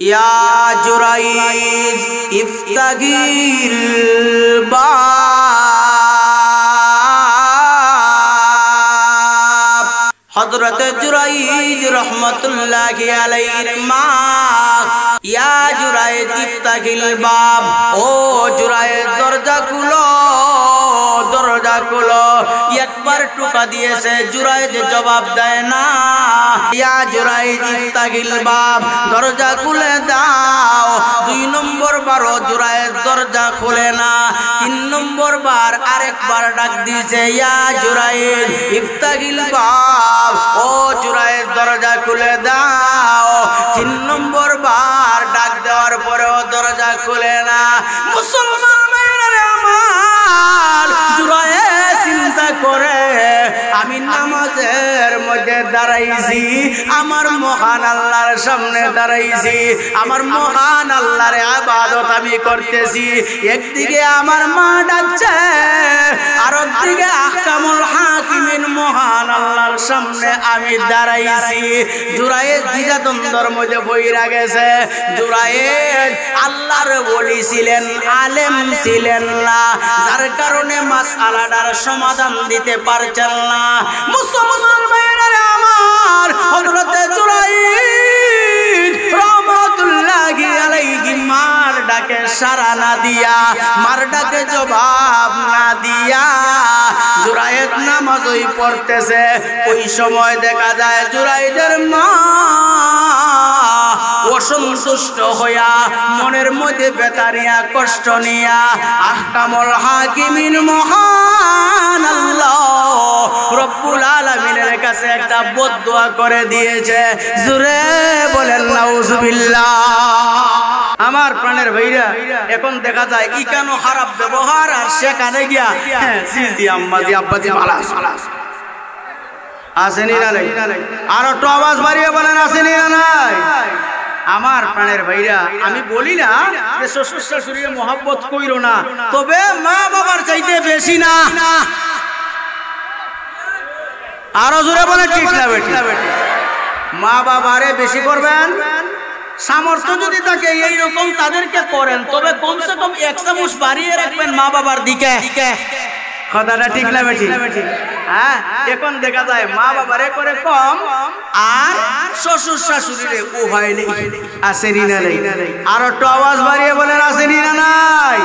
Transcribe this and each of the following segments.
ইয়া জুরাইজ ইফতাগিল বাব। হযরত জুরাইজ রাহমাতুল্লাহি আলাইহির মা, ইয়া জুরাইজ ইফতাগিল বাব, ও জুরাইজ দরজা খুলো, দরজা খুলো। একবার টোকা দিয়েছে, জুরাইজ জবাব দেয় না। ইয়া জুরাইজ ইফতাগিল বাব, দরজা খুলে দাও। 2 নম্বর বারও জুরাইজ দরজা খুলে না। 3 নম্বর বার আরেকবার ডাক দিয়েছে, ইয়া জুরাইজ ইফতাগিল বাব, ও জুরাইজ দরজা খুলে দাও। 3 নম্বর বার ডাক দেওয়ার পরেও দরজা খুলে না। মুসলমান ভাইরা আমার, জুরাইজ চিন্তা করে, আমি নামাজের মধ্যে দাঁড়াইছি, আমার মহান আল্লাহর সামনে দাঁড়াইছি, আমার মহান আল্লাহর ইবাদত আমি করতেছি। একদিকে আমার মা ডাকছে, আর একদিকে আহকামুল হাকিমিন মহান আল্লাহর সামনে আমি দাঁড়াইছি। জুরাইজ দ্বিধাদ্বন্দ্বের মধ্যে পইরা গেছে। জুরাইজ আল্লাহর ওলি ছিলেন, আলেম ছিলেন না, যার কারণে মাসআলাটার সমাধান দিতে পারছেন না। মুসলমান ভাইরা আমার, হযরত জুরাইজ রাহমাতুল্লাহি আলাইহি মার ডাকে সাড়া না দিয়া, মার ডাকে জবাব না দিয়া জুরাইজ নামাজই পড়তেছে। ওই সময় দেখা যায় জুরাইজের মা অসন্তুষ্ট হইয়া, মনের মধ্যে ব্যথা নিয়া, কষ্ট নিয়া আহকামুল হাকিমিন মহান আল্লাহ রব্বুল আলামিনের কাছে একটা বদদুয়া করে দিয়েছে। জোরে বলেন নাউজুবিল্লাহ। আমার প্রাণের ভাইরা, এখন দেখা যায় ই কেন খারাপ ব্যবহার, আর সেখানে গিয়া জি জি আম্মা জি আব্বা জি ভালো আসেনি না নাই? আর একটু আওয়াজ বাড়িয়ে বলেন আসেনি না নাই? আমার প্রাণের ভাইরা, আমি বলি না যে শ্বশুর শাশুড়ির মহব্বত কইরো না, তবে মা বাবার চাইতে বেশি না। আরো জোরে বলে ঠিক না বেটি? মা বাবারে বেশি করবেন। সামর্থ্য যদি থাকে এইরকম তাদেরকে করেন, তবে কমসে কম 1 চামচ বাড়িয়ে রাখবেন মা বাবার দিকে। কথাটা ঠিক না বেটি? হ্যাঁ, এখন দেখা যায় মা বাবারে করে কম, আর শ্বশুর শাশুড়িরে উভয় নেই। আসেনি না নাই? আর একটু আওয়াজ বাড়িয়ে বলেন আসেনি না নাই?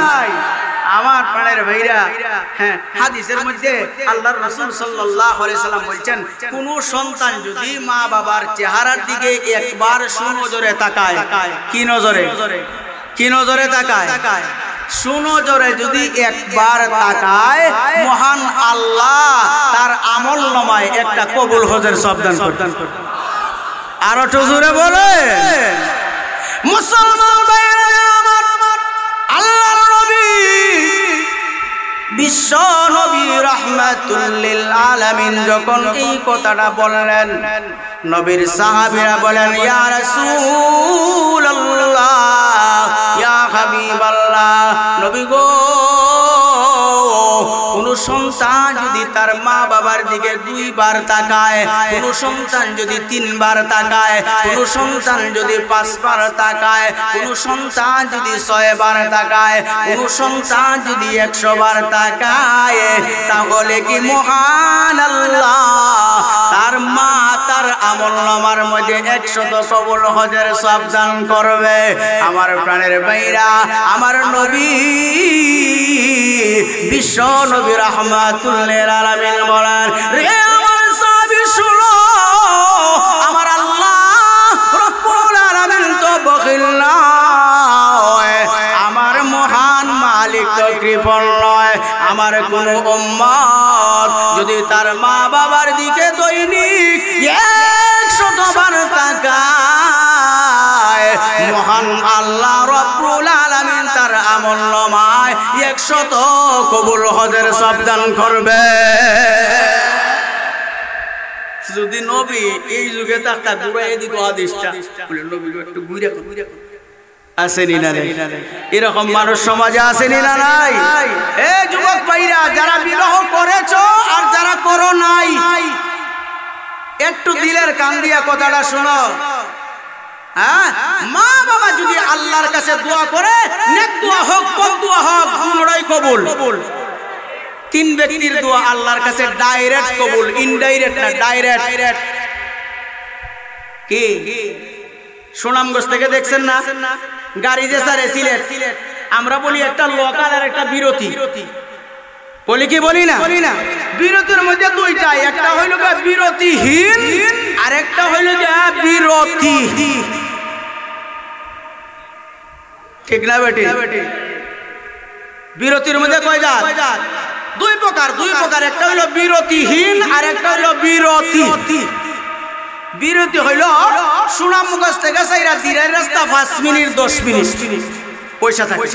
আমার প্রাণের ভাইরা, হ্যাঁ, হাদিসের মধ্যে আল্লাহর রাসূল সাল্লাল্লাহু আলাইহি সাল্লাম বলেন, কোন সন্তান যদি মা বাবার চেহারার দিকে একবার সুনজরে তাকায়, কি নজরে? কি নজরে তাকায়? সুনজরে যদি একবার তাকায়, মহান আল্লাহ তার আমল নামায় একটা কবুল হজের সওয়াব দান করতেন। আর একটু জোরে বলে। মুসলমান ভাইরা আমার, আল্লাহর নবী, বিশ্ব নবী রাহমাতুল লিল আলামিন যখন এই কথাটা বললেন, নবীর সাহাবীরা বলেন, ইয়া রাসূলুল্লাহ, ইয়া হাবিবাল্লাহ, নবী গো, কোন সন্তান যদি তার মা বাবার দিকে 2 বার তাকায়, কোন সন্তান যদি 3 বার তাকায়, কোন সন্তান যদি 5 বার তাকায়, কোন সন্তান যদি 6 বার তাকায়, কোন সন্তান যদি 100 বার তাকায়, তাহলে কি মহান আল্লাহ তার মা তার আমলনামার মধ্যে 100 কবুল হজের সওয়াব দান করবে। আমার প্রাণের ভাইরা, আমার নবী বিশ্ব নবী রাহমাতুল লিল আলামিন বলেন, রে আমার সাহাবী শুনো, আমার আল্লাহ রব্বুল আলামিন তো বখিল নয়, আমার মহান মালিক তো কৃপণ নয়। আমার কোন উম্মত যদি তার মা বাবার দিকে দৈনিক 100 বার তাকায়, মহান আল্লাহ রব্বুল আলামিন তার আমলনামায় 100 কবুল হজের সওয়াব দান করবে। যদি নবী এই যুগে থাকতা, ঘুরে এদিকে হাদিসটা বলে, নবী একটু ঘুরে আসেনি না নাই? এরকম মানুষ সমাজে আসেনি না নাই? এ যুবক ভাইরা, যারা বিবাহ করেছো আর যারা করো নাই, একটু দিলের কান দিয়া কথাটা শোনো। মা বাবা আল্লাহর কাছে দোয়া করে, নেক দোয়া হোক বদ দোয়া হোক দুটোই কবুল। তিন ব্যক্তির দোয়া আল্লাহর কাছে ডাইরেক্ট কবুল, ইনডাইরেক্ট না, ডাইরেক্ট। কি সুনামগঞ্জ থেকে দেখছেন না গাড়ি যে স্যার সিলেট, আমরা বলি একটা লোকাল আর একটা বিরতি, বলি কি বলি না? বিরতির মধ্যে দুইটা, একটা হইল বিরতিহীন আর একটা হইল বিরতি, ঠিক না বেটি? বিরতির মধ্যে কয় জাত? দুই প্রকার। একটা হইল বিরতিহীন আর একটা হইল বিরতি। বিরতি হইল সুনামগঞ্জ থেকে সাইরা দিনের রাস্তা 5 মিনিট 10 মিনিট পয়সা থাকে,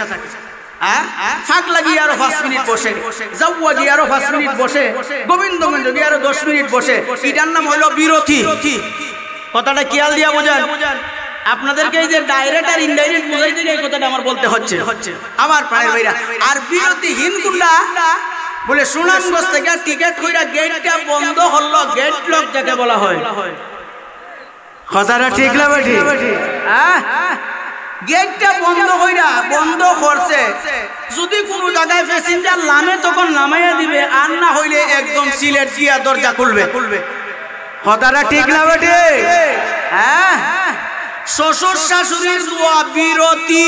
ফাঁক লাগিয়ে আরো 5 মিনিট বসে, যাওয়া গিয়ে আরো 5 মিনিট বসে, গোবিন্দগঞ্জ গিয়ে আরো 10 মিনিট বসে, এটার নাম হইল বিরতি। কথাটা খেয়াল দিয়া বোঝান। আপনাদেরকে এই যে ডাইরেক্ট আর ইনডাইরেক্ট বোঝাই দিলে এই কথাটা আমার বলতে হচ্ছে আমার প্রাণের ভাইরা। আর বিরতিহীন কোনটা? বলে সুনামগঞ্জ থেকে টিকিট কইরা গেটটা বন্ধ হলো, গেট লক যাকে বলা হয়। কথাটা ঠিক না বেটি? গেটটা বন্ধ করছে, যদি কোনো জায়গায় প্যাসেঞ্জার নামে তখন নামাইয়া দিবে, আর না হইলে একদম সিলেট দিয়া দরজা খুলবে। কথাটা ঠিক না বেটি? শ্বশুর শাশুড়ির দোয়া বিরতি,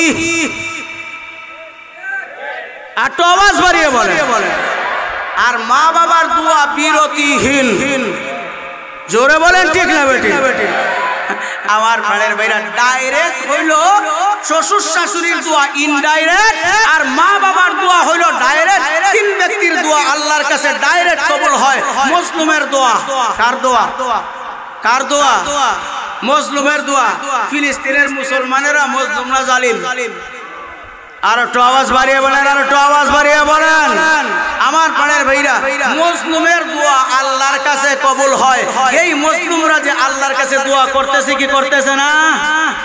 আর তো আওয়াজ বাড়িয়ে বলে। আর মা বাবার দোয়া বিরতিহীন, জোরে বলেন ঠিক না বেটি? আমার ভাইয়ের ভাইরা ডাইরেক্ট হইল শ্বশুর শাশুড়ির দোয়া ইনডাইরেক্ট, আর মা বাবার দোয়া হইল ডাইরেক্ট। তিন ব্যক্তির দোয়া আল্লাহর কাছে ডাইরেক্ট কবুল হয়। মজলুমের দোয়া, কার দোয়া? কার দোয়া? মজলুমের দোয়া। ফিলিস্তিনের মুসলমানেরা মজলুমরা জালিম। আর একটু আওয়াজ বাড়িয়ে বলেন, আর একটু আওয়াজ বাড়িয়ে বলেন। আমার প্রাণের ভাইরা, মজলুমের দোয়া আল্লাহর কাছে কবুল হয়। এই মজলুমরা যে আল্লাহর কাছে দোয়া করতেছে কি করতেছে না?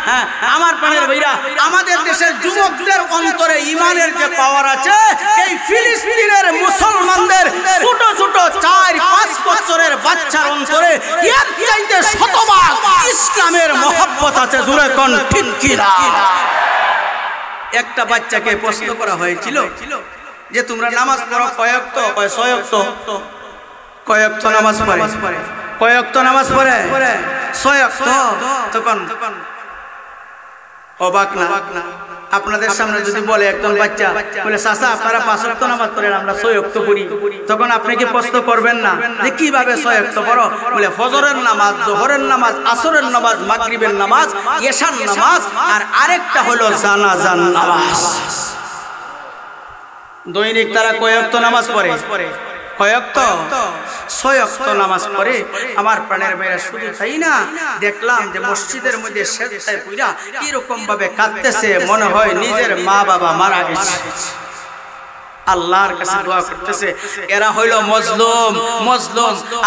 হ্যাঁ, আমার প্রাণের ভাইরা, আমাদের দেশের যুবকদের অন্তরে ইমানের যে পাওয়ার আছে, এই ফিলিস্তিনের মুসলমানদের ছোট ছোট 4-5 বছরের বাচ্চার অন্তরে এর চাইতে শতভাগ ইসলামের মহব্বত আছে। জোরে কোন ঠিক কি না? একটা বাচ্চাকে প্রশ্ন করা হয়েছিল যে তোমরা নামাজ পড়ো কয়েকত? কয় 6 ওয়াক্ত। কয়েকত নামাজ পড়ে? কয়েকত নামাজ পড়ে? 6 ওয়াক্ত। তখন অবাক না? আপনাদের সামনে যদি বলে একজন বাচ্চা বলে চাচা আপনারা 5 ওয়াক্ত নামাজ পড়েন, আমরা 6 ওয়াক্ত পড়ি, তখন আপনি কি প্রশ্ন করবেন না যে কিভাবে 6 ওয়াক্ত পড়ো? বলে ফজরের নামাজ, যোহরের নামাজ, আসরের নামাজ, মাগরিবের নামাজ, এশার নামাজ, আর আরেকটা হলো জানাজার নামাজ। দৈনিক তারা কয় ওয়াক্ত নামাজ পড়ে? কয় ওয়াক্ত? 6 ওয়াক্ত নামাজ পড়ে। আমার প্রাণের ভাইরা, শুধু তাই না, দেখলাম যে মসজিদের মধ্যে সেজদায় পড়া এরকম ভাবে কাঁদতেছে, মনে হয় নিজের মা বাবা মারা গেছে। আল্লাহর কাছে দোয়া করতেছে। এরা হইল মজলুম।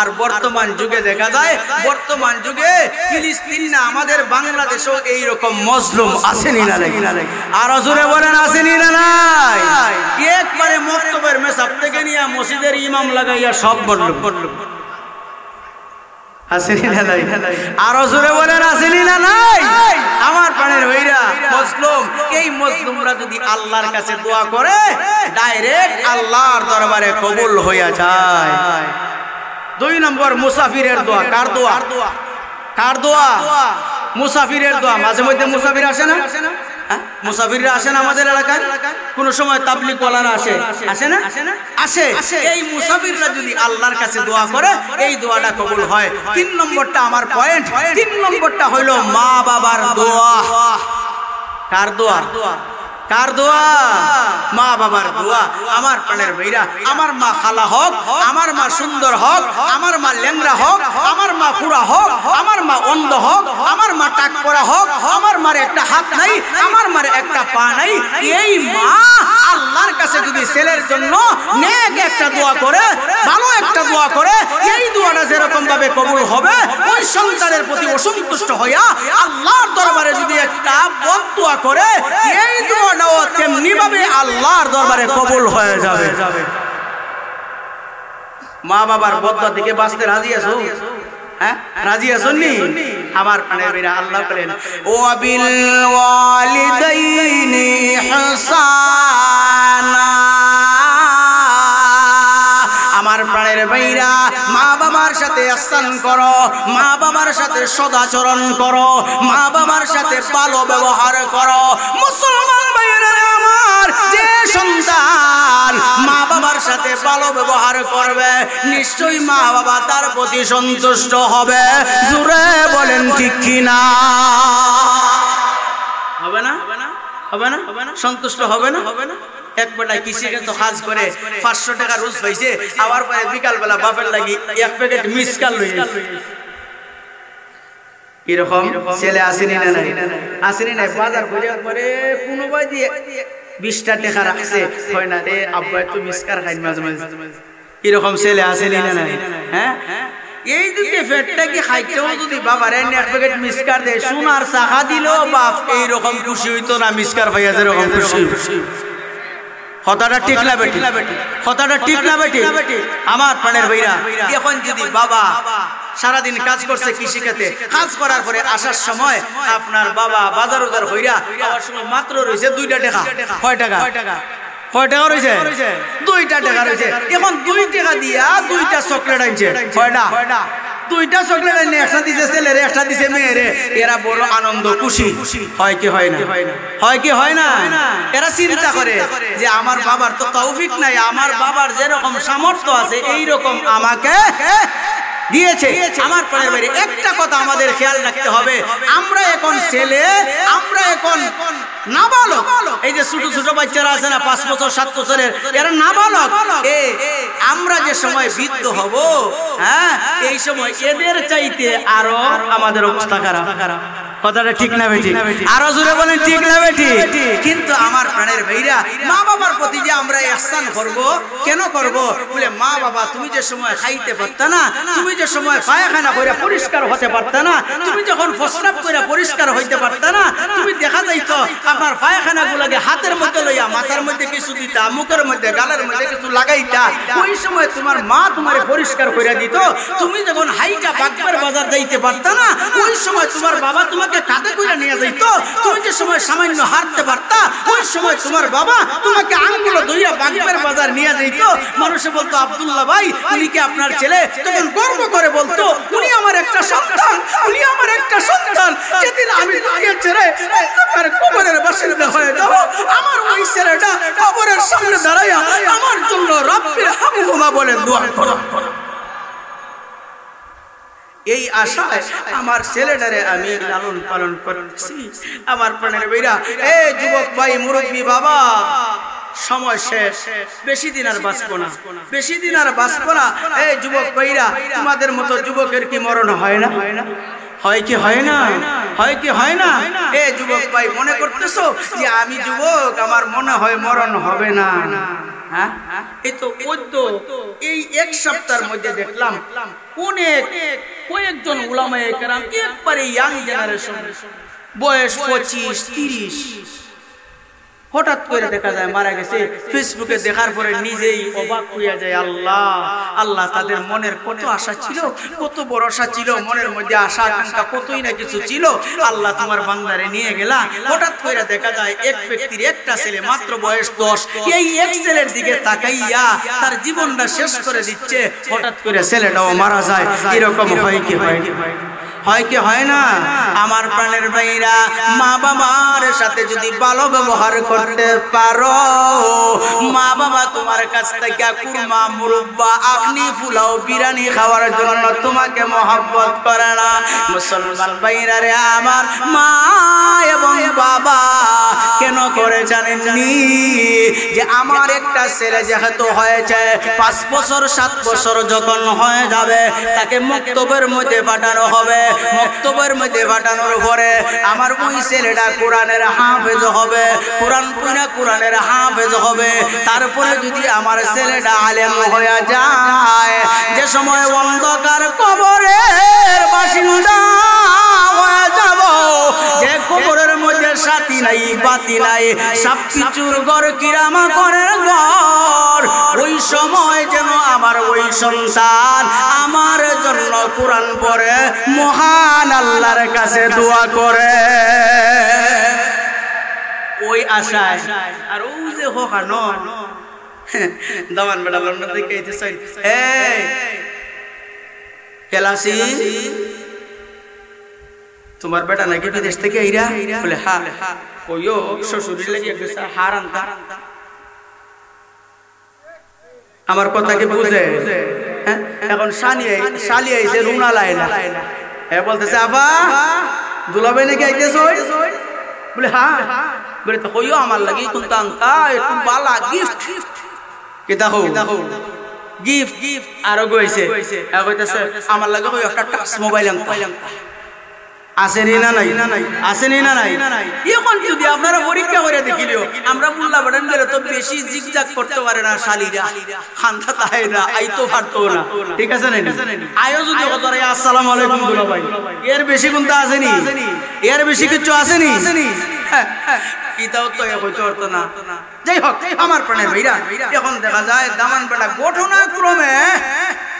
আর বর্তমান যুগে দেখা যায়, বর্তমান যুগে ফিলিস্তিন না, আমাদের বাংলাদেশেও এইরকম মজলুম আসেনি না? আর জোরে বলেন আসেনি না? নাই। একবারে মক্তবের মেসাব থেকে নিয়ে মসজিদের ইমাম লাগাইয়া সব বলল। আসেনি না? নাই। আর জোরে বলেন আসেনি না? নাই। আমার প্রাণের ভাইরা, মজলুম, এই মজলুমরা যদি আল্লাহর কাছে দোয়া করে, ডাইরেক্ট আল্লাহর দরবারে কবুল হইয়া যায়। 2 নম্বর মুসাফিরের দোয়া। কার দোয়া? কার দোয়া? মুসাফিরের দোয়া। মাঝে মধ্যে মুসাফির আসে না? মুসাফিররা আসেন আমাদের এলাকায়, কোন সময় তাবলিগ ওয়ালারা আসে না? আসে। এই মুসাফিররা যদি আল্লাহর কাছে দোয়া করে, এই দোয়াটা কবুল হয়। 3 নম্বরটা আমার পয়েন্ট। 3 নম্বরটা হইল মা বাবার দোয়া। কার দোয়া? কার দোয়া? মা বাবার দোয়া। আমার প্রাণের ভাইরা, আমার মা খালা হোক, আমার মা সুন্দর হোক, আমার মা ল্যাংড়া হোক, আমার মা পুরা হোক, আমার মা অন্ধ হোক, আমার মা টাক পরা হোক, আমার মার একটা হাত নাই, আমার মার একটা পা নাই, এই মা আল্লাহর কাছে যদি ছেলের জন্য নেক একটা দোয়া করে, ভালো একটা দোয়া করে, এই দোয়াটা যেরকম ভাবে কবুল হবে, ওই সন্তানের প্রতি অসন্তুষ্ট হইয়া আল্লাহর দরবারে যদি একটা বদ দোয়া করে, এই দোয়া তেমনি ভাবে আল্লাহর দরবারে কবুল হয়ে যাবে। মা বাবার বদদোয়া থেকে বাঁচতে রাজি আছো? হ্যাঁ, রাজি আছো নি? আমার প্রাণের ভাইরা, আল্লাহ বলেন, ওয়া বিল ওয়ালিদাইনি প্রাণের ভাইরা মা বাবার সাথে ihsan করো, মা বাবার সাথে সদাচরণ করো, মা বাবার সাথে ভালো ব্যবহার করো। মুসলমান ভাইরা আমার, যে সন্তান মা বাবার সাথে ভালো ব্যবহার করবে নিশ্চয়ই মা বাবা তার প্রতি সন্তুষ্ট হবে। জোরে বলেন ঠিক কি না? হবে না? হবে না? সন্তুষ্ট হবে না? এক বেলায় কৃষিকে তো কাজ করে 500 টাকা রোজ পাইছে, আবার পরে বিকাল বেলা বাপের লাগি এক প্যাকেট মিসকাল লই এরকম ছেলে আসেনি না? আসেনি না? বাজার করে পরে কোনো বাজি 20টা টাকা রাখছে, হয় না রে আব্বা একটু মিসকার খাই মাঝে মাঝে, এরকম ছেলে আসেনি না? হ্যাঁ, এই যদি পেটটা কি খাইতেও যদি বাবার এক প্যাকেট মিসকার দেয়, সোনার চাকা দিলেও বাপ এইরকম খুশি হইতো না, মিসকার ভাইয়া যেরকম খুশি। কথাটা ঠিক না বেটি? কথাটা ঠিক না বেটি? আমার প্রাণের ভাইরা, এখন যদি বাবা সারাদিন কাজ করছে কৃষিক্ষেত্রে, কাজ করার পরে আসার সময় আপনার বাবা বাজার উজার হইরা আবার সময় মাত্র রয়েছে 2টা টাকা। কয় টাকা? কয় টাকা রয়েছে? 2টা টাকা রয়েছে। এখন 2 টাকা দিয়া 2টা চকলেট আনছে। কয়টা? 2টা চকলেট আনছে, একটা দিছে ছেলে রে, একটা দিছে মেয়ে রে। এরা বড় আনন্দ খুশি হয় কি হয় না? হয় কি হয় না? এরা চিন্তা করে যে আমার বাবার তো তৌফিক নাই, আমার বাবার যেরকম সামর্থ্য আছে এইরকম আমাকে দিয়েছে। আমার প্রাণের বাইরে একটা কথা আমাদের খেয়াল রাখতে হবে, আমরা এখন ছেলে, আমরা এখন নাবালক। এই যে ছোট ছোট বাচ্চারা আছে না 5 বছর 7 বছরের, এরা নাবালক। আমরা যে সময় বৃদ্ধ হব, হ্যাঁ, এই সময় এদের চাইতে আরো আমাদের অবস্থা খারাপ। কথাটা ঠিক না বেটি? আরো জোরে বলেন ঠিক না বেটি? কিন্তু আমার প্রাণের ভাইরা, মা বাবার প্রতি যে আমরা ihsan করব, কেন করব? বলে মা বাবা তুমি যে সময় খাইতে পারতা না, তুমি যে সময় পায়খানা করে পরিষ্কার হতে পারতা না, তুমি যখন প্রস্রাব করে পরিষ্কার হইতে পারতা না, তুমি দেখা যাইতো আপনার পায়খানা গুলাকে হাতের মধ্যে লইয়া মাথার মধ্যে কিছু দিতা, মুখের মধ্যে গালের মধ্যে কিছু লাগাইতা, ওই সময় তোমার মা তোমারে পরিষ্কার করে দিত। তুমি যখন হাইটা বাগবার বাজার যাইতে পারতা না, ওই সময় তোমার বাবা তোমাকে কাঁধে কইরা নিয়ে যাইতো। তুমি যে সময় সামান্য হাঁটতে পারতা, ওই সময় তোমার বাবা তোমাকে আঙ্গুলো ধইরা বাগবার বাজার নিয়ে যাইতো। মানুষে বলতো আব্দুল্লাহ ভাই উনি কি আপনার ছেলে? তখন গর্ব করে বলতো উনি আমার একটা সন্তান, উনি আমার একটা সন্তান। যেদিন আমি দুনিয়া ছেড়ে আমার কবরের বাসিন্দা হয়ে যাব, আমার ওই ছেলেটা কবরের সামনে দাঁড়াইয়া আমার জন্য রব্বির হামহুমা বলে দোয়া করো। এই আশায় আমার ছেলেটারে আমি লালন পালন করছি। আমার প্রাণের ভাইরা, এই যুবক ভাই, মুরব্বী বাবা, সময় শেষ, বেশি দিন আর বাঁচবো না, বেশি দিন আর বাঁচবো না। এই যুবক ভাইরা, তোমাদের মতো যুবকের কি মরণ হয় না? হয় কি হয় না? হয় কি হয় না? এই যুবক ভাই, মনে করতেছো যে আমি যুবক, আমার মনে হয় মরণ হবে না? হ্যাঁ, এই তো এই 1 সপ্তাহের মধ্যে দেখলাম অনেক কয়েকজন উলামায়ে কেরাম, একবারে ইয়াং জেনারেশন, বয়স 25-30, হঠাৎ করে দেখা যায় মারা গেছে। ফেসবুকে দেখার পরে নিজেই অবাক হইয়া যায়, আল্লাহ আল্লাহ, তাদের মনের কত আশা ছিল, কত ভরসা ছিল, মনের মধ্যে আশা আকাঙ্ক্ষা কতই না কিছু ছিল। আল্লাহ তোমার বান্দারে নিয়ে গেলা। হঠাৎ করে দেখা যায় এক ব্যক্তির একটা ছেলে, মাত্র বয়স 10, এই এক ছেলের দিকে তাকাইয়া তার জীবনটা শেষ করে দিচ্ছে। হঠাৎ করে ছেলেটাও মারা যায়। এরকম হয় কি হয়? হয় কি হয় না? আমার প্রাণের ভাইরা, মা বাবার সাথে যদি ভালো ব্যবহার করতে পারো, মা বাবা তোমার কাছ থেকে কুরমা, মুরব্বা, আখনি, পোলাও, বিরিয়ানি খাওয়ার জন্য তোমাকে মহব্বত করে না। মুসলমান ভাইরা রে আমার, মা এবং বাবা কেন করে জানেননি? যে আমার একটা ছেলে যেহেতু হয়েছে 5 বছর 7 বছর যখন হয়ে যাবে, তাকে মক্তবের মধ্যে পাঠানো হবে। মক্তবের মধ্যে পাঠানোর পরে আমার ওই ছেলেটা কোরআনের হাফেজ হবে, কোরআন পড়া কোরআনের হাফেজ হবে। তারপরে যদি আমার ছেলেটা আলেম হয়ে যায়, যে সময় অন্ধকার কবরের বাসিন্দা হয়ে যাব, যে কবরের মধ্যে সাথী নাই, বাতি নাই, সবকিছুর ঘর কিরামা করের ঘর, ওই সময় যেন আমার ওই সন্তান আমার জন্য কোরআন পড়ে মহান আল্লাহর কাছে দোয়া করে। ওই আশায় আর ওই যে হোকানো দামান বেটা লন্ডন থেকে আইতেছে এই কেলাসি তোমার বেটা নাকি বিদেশ থেকে আইরা বলে হ্যাঁ ওইও শ্বশুরের লাগি একটা হার আনতা আমার কথা কি বুঝে এখন শালি আইছে রুনা লাইলা এ বলতেছে আবা দুলাভাই নাকি আইতেছো বলে হ্যাঁ বলে তো কইও আমার লাগি কোনটা আনতা একটু বালা গিফট কিতা হো গিফট আরো কইছে এ কইতাছে আমার লাগি কই একটা টাচ মোবাইল আনতা আসেনি না নাই আসেনি না নাই এখন যদি আপনারা পরীক্ষা করে দেখিলিও আমরা মোল্লা বাড়ান গেলে তো বেশি জিগজাগ করতে পারে না শালিরা খান্দা তাই না আইতো পারতো না ঠিক আছে না আয়ো যদি কথা আসসালামু আলাইকুম দুলাভাই এর বেশি কোনটা আসেনি এর বেশি কিছু আসেনি ইতাও তো হইতে পারতো না যাই হোক আমার প্রাণের ভাইরা এখন দেখা যায় দামান বেটা ঘটনাক্রমে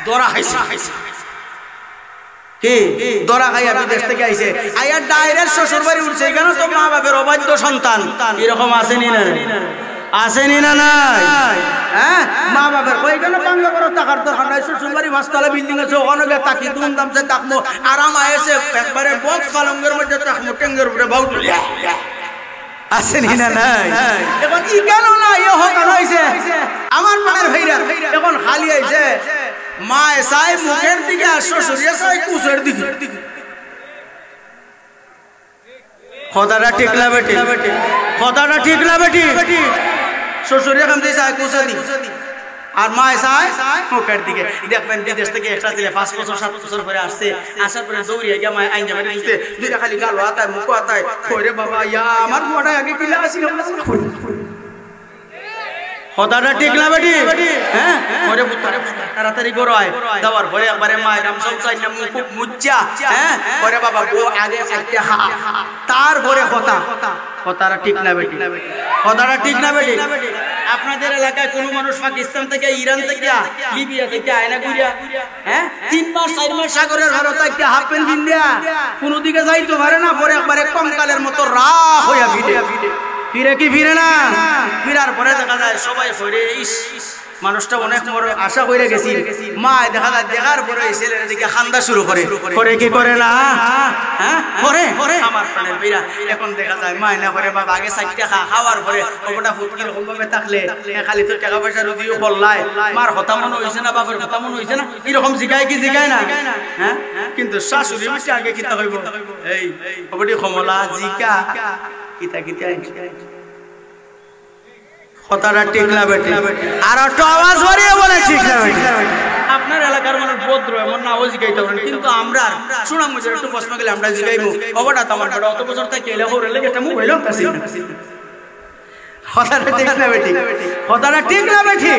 ধরা খাইছে কি দরা খাইয়া বিদেশ থেকে আইছে আইয়া ডাইরেক্ট শ্বশুর বাড়ি উঠছে কেন তো মা বাপের অবাধ্য সন্তান এরকম আসেনি না আসেনি না নাই হ্যাঁ মা বাপের কই কেন বাংলা বড় টাকার দরকার নাই শ্বশুর বাড়ি পাঁচতলা বিল্ডিং আছে ওখানে গিয়ে তাকি ধুমধাম সে তাকমো আরাম আয়েছে একবারে বক্স পালঙ্গের মধ্যে তাকমো টেঙ্গের উপরে বাউট আসেনি না নাই এখন ই কেন না ইয়ে হোক হইছে আমার মায়ের ভাইরা এখন খালি আইছে মা এসাই মুখের দিকে আর শ্বশুর এসাই কুচের দিকে কথাটা ঠিক না বেটি কথাটা ঠিক না বেটি শ্বশুর এখান দিয়ে যায় কুচের দিকে আর মা এসাই মুখের দিকে দেখবেন বিদেশ থেকে একটা ছেলে 5 বছর 7 বছর পরে আসছে আসার পরে দৌড়িয়ে গিয়ে মা আইন জামাই দিতে দুইটা খালি গাল হাতায় মুখ হাতায় কইরে বাবা ইয়া আমার ফোটা আগে কিলা আসিল কথাটা ঠিক না বেটি হ্যাঁ পরে তাড়াতাড়ি করো আয় দেওয়ার পরে একবারে মায়ের নাম সব চাই না মুখ মুজ্জা হ্যাঁ পরে বাবা বউ আগে সাইতে হা তারপরে কথাটা ঠিক না বেটি কথাটা ঠিক না বেটি আপনাদের এলাকায় কোন মানুষ পাকিস্তান থেকে ইরান থেকে লিবিয়া থেকে আয়না ঘুরিয়া হ্যাঁ 3 মাস 4 মাস সাগরের ভারত থেকে হাফ প্যান্ট পিন্দিয়া কোন দিকে যাইতে পারে না পরে একবারে কঙ্কালের মতো রাহ হইয়া ফিরে কি ফিরে না ফিরার পরে দেখা যায় সবাই ফিরে ইস মানুষটা অনেক বড় আশা করে গেছি মা দেখা যায় দেখার পরে এই ছেলের দিকে খান্দা শুরু করে কি করে না হ্যাঁ করে আমার প্রাণের ভাইরা এখন দেখা যায় মা না করে বাবা আগে 60 টাকা খাওয়ার পরে ওটা ফুটকি রকম ভাবে থাকলে খালি তো টাকা পয়সা রুদিও বললাই মার কথা মনে হইছে না বাবার কথা মনে হইছে না এরকম জিগায় না হ্যাঁ কিন্তু শাশুড়ি মিষ্টি আগে কিতা কইব এই ওবডি কমলা জিকা কিতা কথাটা ঠিক না বেটি আর একটু আওয়াজ বাড়িয়ে বলে ঠিক না বেটি আপনার এলাকার মানুষ ভদ্র এমন না ওই জিগাইতে পারেন কিন্তু আমরা শোনা মুঝে একটু প্রশ্ন গেলে আমরা জিগাইবো ওটা তো আমার বড় অত বছর থেকে এলে ওর লেগে একটা মোবাইল আছে কথাটা ঠিক না বেটি কথাটা ঠিক না বেটি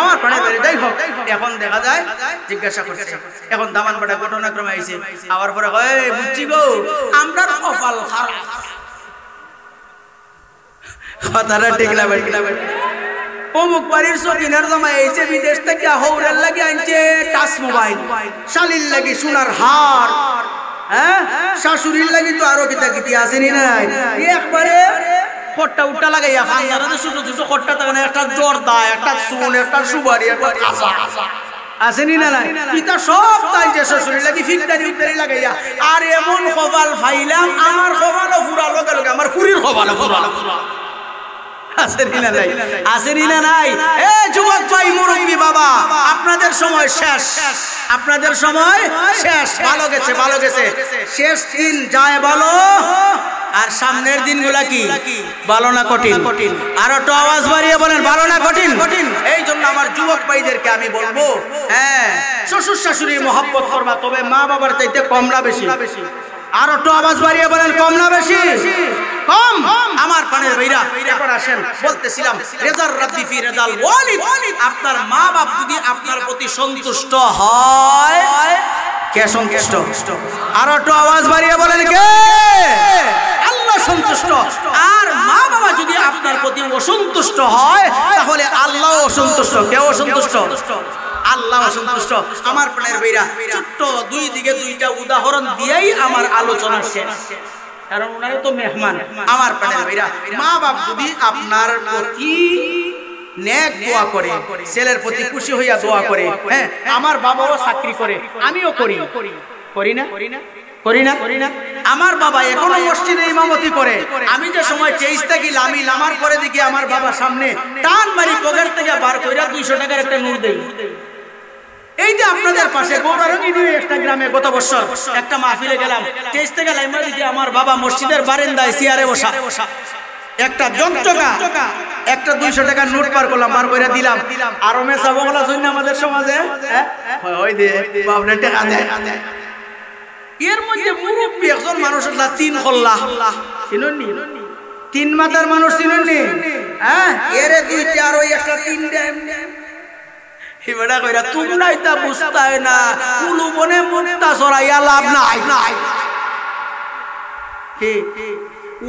আমার প্রাণে বেড়ে যাই হোক এখন দেখা যায় জিজ্ঞাসা করছে এখন দামান বড় ঘটনাক্রমে আইছে আবার পরে কয় বুঝছি গো আমরা কপাল খারাপ কথাটা ঠিক না বেটি অমুক বাড়ির সকিনার জামাই এসে বিদেশ থেকে হৌরের লাগি আনছে টাচ মোবাইল শালির লাগি সোনার হার হ্যাঁ শাশুড়ির লাগি তো আরো কিতা আসেনি নাই একবারে খট্টা উট্টা লাগাইয়া খান্দারে ছোট ছোট খট্টা থাকে একটা জর্দা একটা চুন একটা সুবারি একটা কাঁচা আসেনি না নাই এটা সব তাই যে শ্বশুরের লাগি ফিল্টারি লাগাইয়া আর এমন কপাল ফাইলাম আমার কপালও ফুরালো গেল আমার ফুরির কপালও ফুরালো আসেনি না নাই এ যুবক ভাই মুরব্বি বাবা আপনাদের সময় শেষ আপনাদের সময় শেষ ভালো গেছে শেষ দিন যায় ভালো আর সামনের দিনগুলা কি ভালো না কঠিন আর একটু আওয়াজ বাড়িয়ে বলেন ভালো না কঠিন এই জন্য আমার যুবক ভাইদেরকে আমি বলবো হ্যাঁ শ্বশুর শাশুড়ির মহব্বত করবা তবে মা বাবার চাইতে কম না বেশি আর একটু আওয়াজ বাড়িয়ে বলেন কম না বেশি কম আমার প্রাণের ভাইরা এখন আসেন বলতেছিলাম রেজার রাব্বি ফি রেজাল ওয়ালিদ আপনার মা বাপ যদি আপনার প্রতি সন্তুষ্ট হয় কে সন্তুষ্ট আর একটু আওয়াজ বাড়িয়ে বলেন কে আল্লাহ সন্তুষ্ট আর মা বাবা যদি আপনার প্রতি অসন্তুষ্ট হয় তাহলে আল্লাহ অসন্তুষ্ট কে অসন্তুষ্ট আল্লাহ অসন্তুষ্ট আমার প্রাণের ভাইরা ছোট্ট দুই দিকে দুইটা উদাহরণ দিয়েই আমার আলোচনা শেষ কারণ ওনারা তো মেহমান আমার প্রাণের ভাইরা মা বাপ যদি আপনার প্রতি নেক দোয়া করে, ছেলের প্রতি খুশি হইয়া দোয়া করে। হ্যাঁ, আমার বাবাও চাকরি করে, আমিও করি, করি না? করি না? আমার বাবা এখনো মসজিদে ইমামতি করে। আমি যে সময় চেইস থাকি লামি লামার পরে দেখি আমার বাবা সামনে টান মারি পকেট থেকে বার কইরা 200 টাকার একটা নোট দেই। এই যে আপনাদের পাশে গৌরারঞ্জিনী একটা গ্রামে গত বছর একটা মাহফিলে গেলাম, চেইস থেকে লাইমা দেখি আমার বাবা মসজিদের বারান্দায় চেয়ারে বসা, একটা জকজকা একটা 200 টাকার নোট বার করলাম, বার কইরা দিলাম। আর মেসা বগলা শুন আমাদের সমাজে হয় দে বাবলে টাকা দে। এর মধ্যে মুরব্বী একজন মানুষ 3 খল্লা চিনুননি, 3 মাথার মানুষ চিনুননি, হ্যাঁ এরে 2টা আর ওই একটা 3 দেন। এবারে কইরা তোমরাই তা বুঝতাই না, কুলু বনে মুক্তা ছড়াইয়া লাভ নাই। কি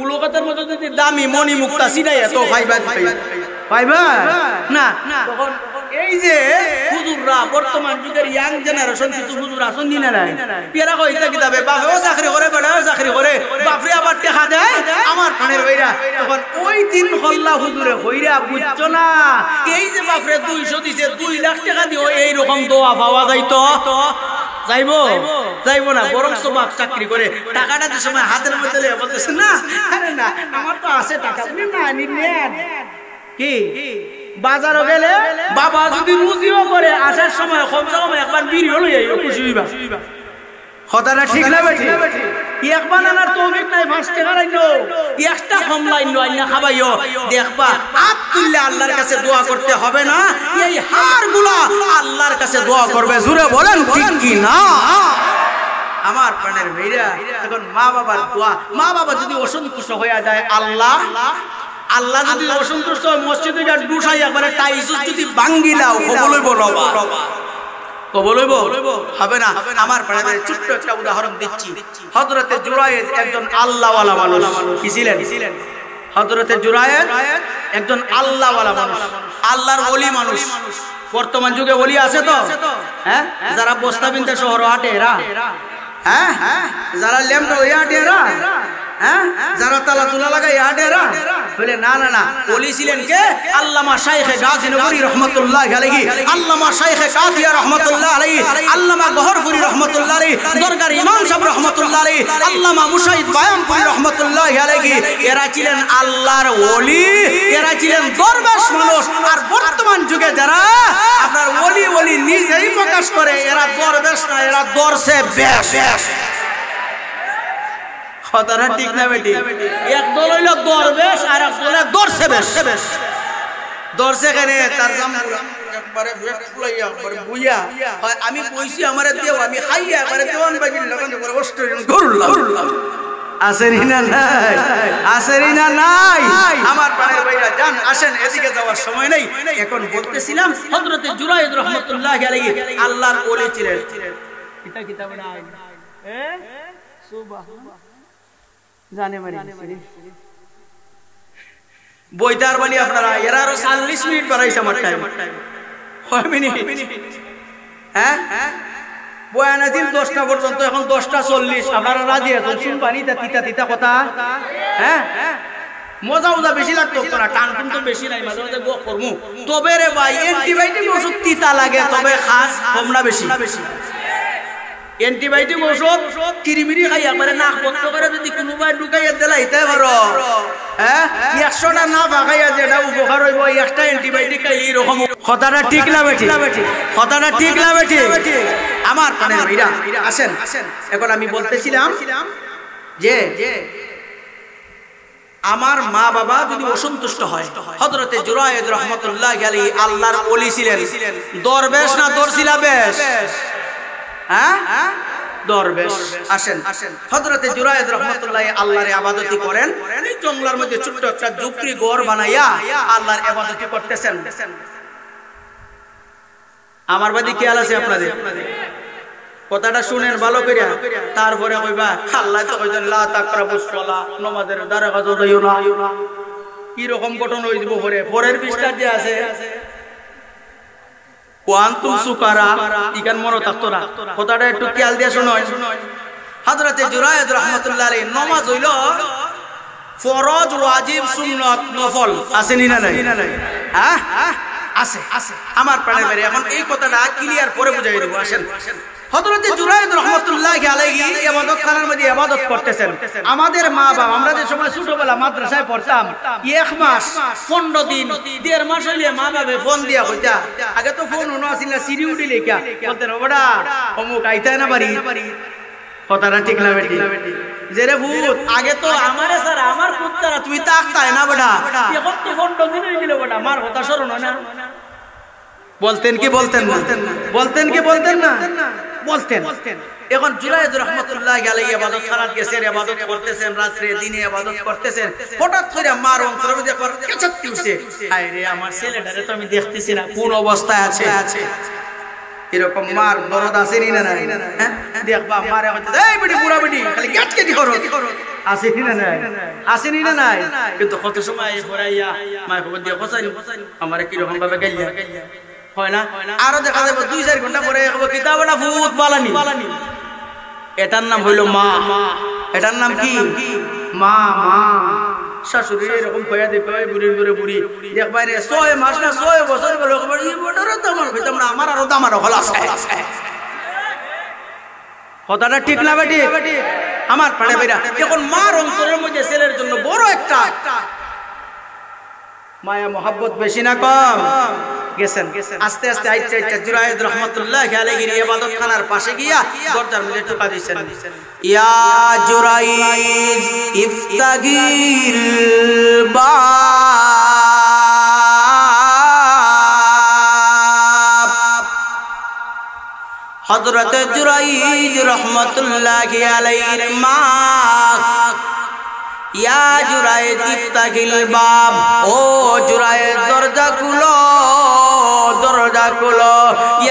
উলোকাতের মধ্যে যদি দামি মণি মুক্তা ছিনাইয়া তো পাইবা না। তখন এই যে হুজুররা বর্তমান যুগের ইয়াং জেনারেশন কিছু হুজুর আছেন দিনা নাই, এরা কইতা কিতাবে বাপেও চাকরি করে, বেটাও চাকরি করে, বাপরে আবার টাকা দেয় আমার কানের বইরা। তখন ওই 3 খল্লা হুজুরে হইরা বুঝছো না, এই যে বাপরে 200 দিছে 2 লাখ টাকা দিও এই রকম দোয়া পাওয়া যাইতো, যাইবো না। বরং সবাক চাকরি করে টাকাটা যে সময় হাতের মধ্যে লয়ে বলতেছে না, আরে না আমার তো আছে টাকা, আপনি না নিলেন কি বাজারও গেলে বাবা যদি রুজিও করে আসার সময় কমসে কম একবার বিড়িও লই আইও, খুশি হইবা। কথাটা ঠিক না বেটি? এক বানানার তৌফিক নাই, 5 টাকা লাইনো একটা কম লাইনো আইনা খাবাইও, দেখবা আব্দুল্লাহ আল্লাহর কাছে দোয়া করতে হবে না, এই হারগুলা আল্লাহর কাছে দোয়া করবে। জোরে বলেন ঠিক কি না? আমার প্রাণের ভাইরা, এখন মা বাবার দোয়া, মা বাবা যদি অসন্তুষ্ট হয়ে যায়, আল্লাহ যদি অসন্তুষ্ট হয়, মসজিদে যা ডুসাই একবারে টাইস যদি ভাঙ্গি দাও, কবল হইব রবা, কবল হইব হবে না। আমার প্রাণের ছোট্ট একটা উদাহরণ দিচ্ছি। হযরতে জুরায়েদ একজন আল্লাহওয়ালা মানুষ। কি ছিলেন? হযরতে জুরায়েদ একজন আল্লাহওয়ালা মানুষ, আল্লাহর ওলি মানুষ। বর্তমান যুগে ওলি আছে তো, হ্যাঁ, যারা বস্তা বিনতে শহর হাটে এরা, হ্যাঁ, যারা লেমটা ওই হাটে এরা, হ্যাঁ, যারা তালা তুলা লাগাই হাটেরা বলে না না না। ওলি ছিলেন কে? আল্লামা শাইখে গাজী নগরী রহমাতুল্লাহি আলাইহি, আল্লামা শাইখে কাদিয়া রহমাতুল্লাহি আলাইহি, আল্লামা গহরপুরি রহমাতুল্লাহি আলাইহি, দরগার ইমাম সাহেব রহমাতুল্লাহি আলাইহি, আল্লামা মুশাহিদ বায়ানপুরি রহমাতুল্লাহি আলাইহি। এরা ছিলেন আল্লাহর ওলি, এরা ছিলেন দরবেশ মানুষ। আর বর্তমান যুগে যারা আপনার ওলি নিজেই প্রকাশ করে, এরা দরবেশ না, এরা দরসে বেশ। কথাটা ঠিক না বেটি? এক দল হইল দরবেশ আর এক দল দরসে বেশ। দরসে কেনে তার জাম একবারে ফুলাইয়া একবারে বুইয়া হয়, আমি কইছি আমারে দেও, আমি খাইয়া একবারে দেওয়ান বাগির লাগানো করে অষ্টরিন গরুল্লাহ। আসেনি না নাই? আসেনি না নাই? আমার প্রাণের ভাইরা জান, আসেন, এদিকে যাওয়ার সময় নেই। এখন বলতেছিলাম হযরতে জুরায়েদ রাহমাতুল্লাহি আলাইহি আল্লাহর ওলি ছিলেন। কিতাব নাই, হ্যাঁ, সুবহানাল্লাহ। জানে মারি বইদার বানি আপনারা, এরা আরো 40 মিনিট বাড়াইছে আমার টাইম, 6 মিনিট। হ্যাঁ, বয়ান আছে 10টা পর্যন্ত, এখন 10:40। আপনারা রাজি আছেন? শুনবানি তিতা তিতা কথা, হ্যাঁ, মজা বেশি লাগতো না, টান কিন্তু বেশি নাই, মাঝে মাঝে গো করমু। তবে রে ভাই, অ্যান্টিবায়োটিক ওষুধ তিতা লাগে, তবে খাস কম না বেশি? অ্যান্টিবায়োটিক ওষুধ কিরিমিরি খাই একবারে নাক বন্ধ করে যদি কোনোবাই ঢুকাইয়া দিলাইতে পারো, হ্যাঁ, 100টা না ভাগাইয়া যেটা উপকার হইব, একটা অ্যান্টিবায়োটিক খাই এরকম। কথাটা ঠিক না বেটি? কথাটা ঠিক না বেটি? আমার প্রাণের ভাইরা আসেন, এখন আমি বলতেছিলাম যে আমার মা বাবা যদি অসন্তুষ্ট হয়, হযরতে জুরায়েদ রাহমাতুল্লাহি আলাইহি আল্লাহর ওলি ছিলেন, দরবেশ না দরছিলা বেশ? হ্যাঁ, দরবেশ। আসেন, হযরতে জুরায়েদ রাহমাতুল্লাহি আল্লাহর ইবাদতি করেন, এই জঙ্গলের মধ্যে ছোট্ট একটা ঝুপড়ি ঘর বানাইয়া আল্লাহর ইবাদতি করতেছেন। আমার বাদি খেয়াল আছে আপনাদের? কথাটা শুনেন ভালো করে, তারপরে কইবা আল্লাহ তো কইছেন লা তাকরাবুস সালাহ, নামাজের দ্বারা কাজও যাইও না। কি রকম ঘটনা হইব পরের পৃষ্ঠা যে আছে ওয়ান্তুম সুকারা, ইকান মনে থাকতো না। কথাটা একটু খেয়াল দিয়ে শুনুন। হযরতে জুরায়েদ রাহমাতুল্লাহি আলাইহি নামাজ হইল ফরজ, ওয়াজিব, সুন্নাত, নফল। আছে নি না নাই? হ্যাঁ আছে আমার প্রাণের বাইরে। এখন এই কথাটা ক্লিয়ার পরে বুঝাই দেবো। আসেন, হযরত জুরাইদ রাহমাতুল্লাহি আলাইহি ইবাদতখানার মধ্যে ইবাদত করতেছেন। আমাদের মা বাবা, আমরা যে সময় ছোটবেলা মাদ্রাসায় পড়তাম, 1 মাস 15 দিন 1.5 মাস হইলে মা বাবা ফোন দিয়া কইতা, আগে তো ফোন হনো আসিল না, সিরি উঠিলে কিয়া বলতেন ওটা অমুক আইতা না বাড়ি। কথাটা ঠিক না বেটি? যে রে ভূত, আগে তো আমারে স্যার আমার কুত্তারা তুমি তাকতায় না বেটা, এখন তো 15 দিন হয়ে গেল বেটা, মার কথা স্মরণ হয় না? বলতেন কি বলতেন না? বলতেন কি বলতেন না? বলতেন। এখন জুরাইদ রাহমাতুল্লাহি আলাইহি ইবাদত খানাত গেছেন, ইবাদত করতেছেন, রাতে দিনে ইবাদত করতেছেন। হঠাৎ করে মার অন্তরে মধ্যে কেচাত্তি উঠছে, হায় রে আমার ছেলেটারে তো আমি দেখতেছি না কোন অবস্থায় আছে। এরকম মার দরদ আছে নি না? হ্যাঁ, দেখবা মারে হচ্ছে এই বেটি বুড়া বেটি খালি গেটকেটি করো, আছে নি না? আছে নি না? কিন্তু কত সময় পড়াইয়া মায়ের খবর দিয়ে বসাই আমারে কি রকম ভাবে গেল হয় না? আরো দেখা যাবে 2-4 ঘন্টা পরে কিতাবটা ভূত বালানি। এটার নাম হইল মা। এটার নাম কি? মা। শাশুড়ি এরকম কয়া দেখো বুড়ির বুড়ে বুড়ি দেখবাই রে 6 মাস না 6 বছর গেল, আমার আরো দামার হল আছে। কথাটা ঠিক না বেটি? আমার পাড়ে বেরা এখন মার অন্তরের মধ্যে ছেলের জন্য বড় একটা মায়া মহব্বত, বেশি না কম? গেছেন আস্তে আস্তে আইটা জুরাইদ রাহমাতুল্লাহি আলাইহির ইবাদতখানার পাশে গিয়া দরজার মধ্যে টোকা দিয়েছেন, ইয়া জুরাইদ ইফতাগিল বাব। হযরত জুরাইদ রাহমাতুল্লাহি আলাইহির মা, ইয়া জুরাইদ ইফতাগিল বাব, ও জুরাইদ দরজা খুলো, দরজা খুলো।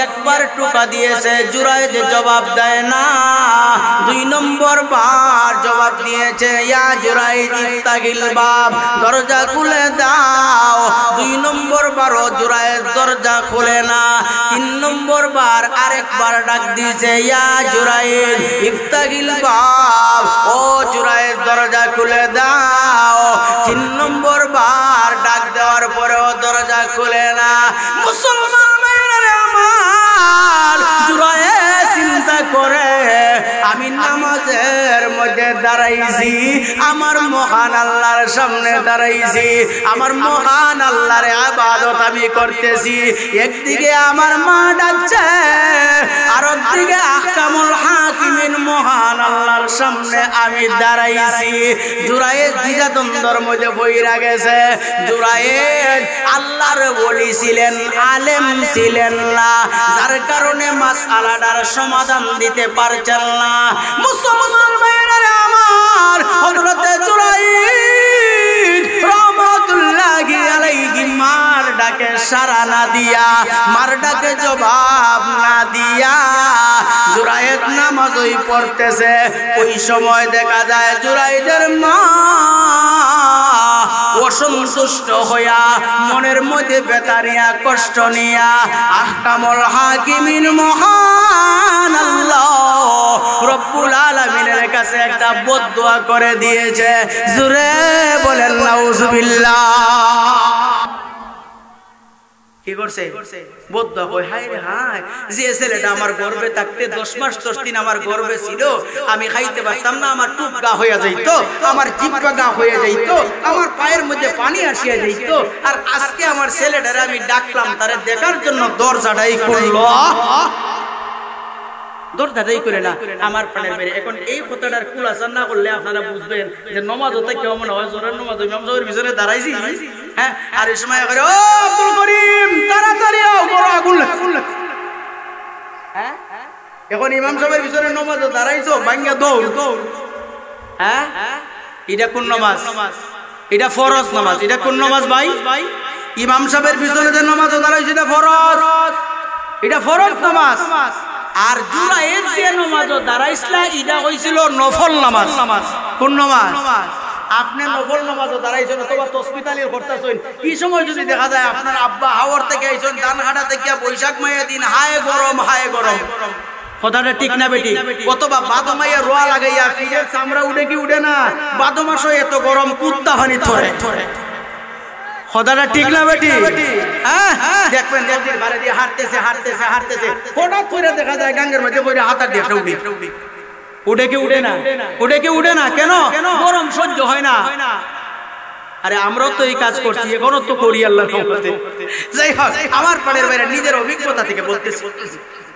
একবার টোকা দিয়েছে, জুরাইদ জবাব দেয় না। 2 নম্বর বার জবাব দিয়েছে, ইয়া জুরাইদ ইফতাগিল বাব, দরজা খুলে দাও। 2 নম্বর বারও জুরাইদ দরজা খুলে না। 3 নম্বর বার আরেকবার ডাক দিয়েছে, ইয়া জুরাইদ ইফতাগিল বাব, ও জুরাইদ দরজা খুলে দাও। 3 নম্বর বার ডাক দেওয়ার পরেও দরজা খুলে না। মুসলমান ভাইরা আমার, জুরাইদ চিন্তা করে আমি নামাজের মধ্যে দাঁড়াইছি, আমার মহান আল্লাহর সামনে দাঁড়াইছি, আমার মহান আল্লাহর ইবাদত আমি করতেছি। একদিকে আমার মা ডাকছে, আর একদিকে আহকামুল হাকিমিন মহান আল্লাহর সামনে আমি দাঁড়াইছি। জুরাইদ দ্বিধাদ্বন্দ্বের মধ্যে পইরা গেছে। জুরাইদ আল্লাহর ওলি ছিলেন, আলেম ছিলেন না, যার কারণে মাসআলাটার সমাধান দিতে পারছেন না। মুসলমান ভাইরা আমার, হযরত জুরাইদ রাহমাতুল্লাহি আলাইহি মার ডাকে সাড়া না দিয়া, মার ডাকে জবাব না দিয়া জুরাইদ নামাজই পড়তেছে। ওই সময় দেখা যায় জুরাইদের মা অসন্তুষ্ট হইয়া, মনের মধ্যে বেতারিয়া কষ্ট নিয়া আহকামুল হাকিমিন মহান আল্লাহ রব্বুল আলামিনের কাছে একটা বদদুয়া করে দিয়েছে। জোরে বলেন নাউজুবিল্লাহ। কি করছে? বদদুয়া কই, হায় রে হায়, যে ছেলেটা আমার গর্ভে থাকতে 10 মাস 10 দিন আমার গর্ভে ছিল, আমি খাইতে পারতাম না, আমার টুপ গা হয়ে যাইত, আমার জিহ্বা গা হয়ে যাইত, আমার পায়ের মধ্যে পানি আসিয়া যাইত, আর আজকে আমার ছেলেটারে আমি ডাকলাম তারে দেখার জন্য, দরজাটাই খুললো, দরজাটাই করে না। আমার প্রাণের মেরে এখন এই কথাটার খুলাসা না করলে আপনারা বুঝবেন যে নমাজ হতে কেমন হয়। জোরের নমাজ ইমাম সাহেবের পিছনে দাঁড়াইছি, হ্যাঁ, আর এই সময় করে ও আব্দুল করিম তাড়াতাড়ি আও, বড় আগুন লাগছে। হ্যাঁ, এখন ইমাম সাহেবের পিছনে নমাজ দাঁড়াইছো, ভাঙ্গা দৌড়। হ্যাঁ, এটা কোন নামাজ? এটা ফরজ নামাজ। এটা কোন নামাজ ভাই? ইমাম সাহেবের পিছনে যে নামাজ দাঁড়াইছে এটা ফরজ, এটা ফরজ নামাজ। আর জুরাইদ যে নামাজ দাঁড়াইছিলা এটা হইছিল নফল নামাজ। কোন নামাজ? আপনি নফল নামাজ দাঁড়াইছেন অথবা তাসবিহ তাহলিল করতেছেন, এই সময় যদি দেখা যায় আপনার আব্বা হাওর থেকে আইছেন, ধানহাটা থেকে, বৈশাখ মাইয়া দিন, হায় গরম হায় গরম, কথাটা ঠিক না বেটি? অথবা বাদো মাইয়া রোয়া লাগাইয়া ফিরের চামড়া উঠে কি উঠে না? বাদো মাসও এত গরম কুত্তা হানি ধরে, কথাটা ঠিক না বেটি? হ্যাঁ, দেখবেন নদীর ধারে দিয়ে হাঁটতেছে হাঁটতেছে হাঁটতেছে, হঠাৎ করে দেখা যায় গাঙ্গের মধ্যে পড়ে হাতার দিয়ে উঠে উঠে কি উঠে না? উঠে কি উঠে না? কেন? গরম সহ্য হয় না। আরে আমরাও তো এই কাজ করছি, এখনো তো করি আল্লাহর রহমতে। যাই হোক, আমার পাড়ের বাইরে নিজের অভিজ্ঞতা থেকে বলতেছি।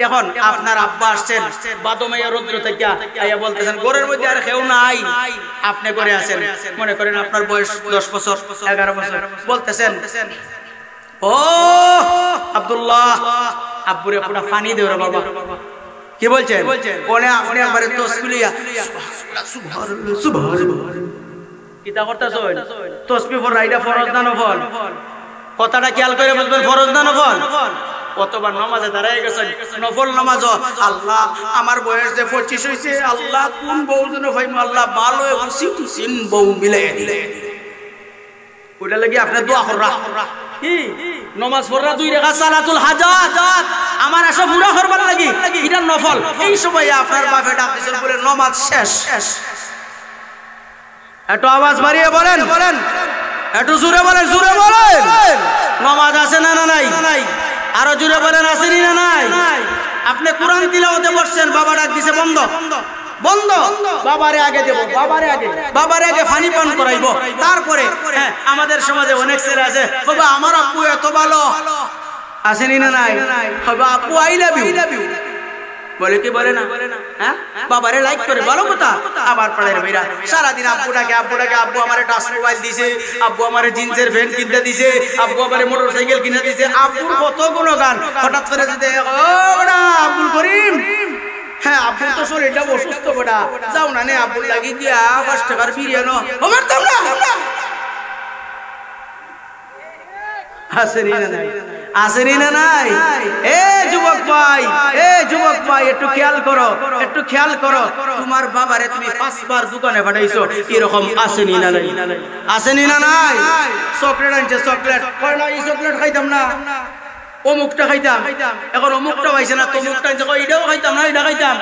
এখন আপনার আব্বা আসছেন বাদমাইয়া রৌদ্র থেকে, আইয়া বলতেছেন ঘরের মধ্যে আর কেউ নাই, আপনি করে আছেন, মনে করেন আপনার বয়স 10 বছর 11 বছর, বলতেছেন ও আব্দুল্লাহ, আব্বুরে পুরা পানি দেও রে বাবা। কি বলছেন? কোনে আপনি একবারে তসবিহ লইয়া সুবহানাল্লাহ সুবহানাল্লাহ কিতা করতেছ? তসবিহ পড়া, এটা ফরজ না নফল? কথাটা খেয়াল করে বলবেন, ফরজ না নফল? কতবার নামাজে দাঁড়ায় গেছেন, নফল নামাজও আল্লাহ আমার বয়স যে 25 হইছে, আল্লাহ কোন বউ যেন ভাইমু, আল্লাহ ভালো সিন বউ মিলাই দিলে, ওইটা লাগি আপনি দোয়া কররা। কি নামাজ পড়রা 2 রাকাত সালাতুল হাজাত আমার আসা পুরা করবার লাগি, এটা নফল। এই সময় আপনার বাপে ডাক দিছেন বলে নামাজ শেষ। একটু আওয়াজ বাড়িয়ে বলেন, একটু জোরে বলেন, জোরে বলেন, নামাজ আছে না নাই? আরো জোরে বলেন, আছে না নাই? আপনি কোরআন তিলাওয়াতে বসছেন, বাবা ডাক দিছে বন্ধ বন্ধ, বাবারে আগে দেব, বাবারে আগে পানি পান করাইবো, তারপরে। হ্যাঁ, আমাদের সমাজে অনেক ছেলে আছে, বাবা আমার আব্বু এত ভালো, আসেনি না নাই? বাবা আব্বু আই লাভ ইউ বলে কি বলে না? হ্যাঁ, বাবারে লাইক করে, ভালো কথা। আবার পড়ার ভাইরা সারাদিন আব্বুটাকে আব্বু আমারে টাচ মোবাইল দিছে, আব্বু আমারে জিন্সের প্যান্ট কিনে দিছে, আব্বু আমারে মোটরসাইকেল কিনে দিছে, আব্বুর কতগুলো গান। হঠাৎ করে যদি ও বড়া আব্দুল করিম, হ্যাঁ আব্বু তো শরীরটা অসুস্থ, বড়া যাও না নে আব্বুর লাগি গিয়া 5 টাকার বিরিয়ানি আমার দাও না। আসেনি না নাই? আসেনি না নাই? এ যুবক ভাই, একটু খেয়াল করো, একটু খেয়াল করো, তোমার বাবারে তুমি 5 বার দোকানে পাঠাইছো, এরকম আসেনি না নাই? আসেনি না নাই? চকলেট আনছে, চকলেট কয় না, এই চকলেট খাইতাম না, অমুকটা খাইতাম, এখন অমুকটা পাইছে না, তমুকটা এটাও খাইতাম না, এটা খাইতাম,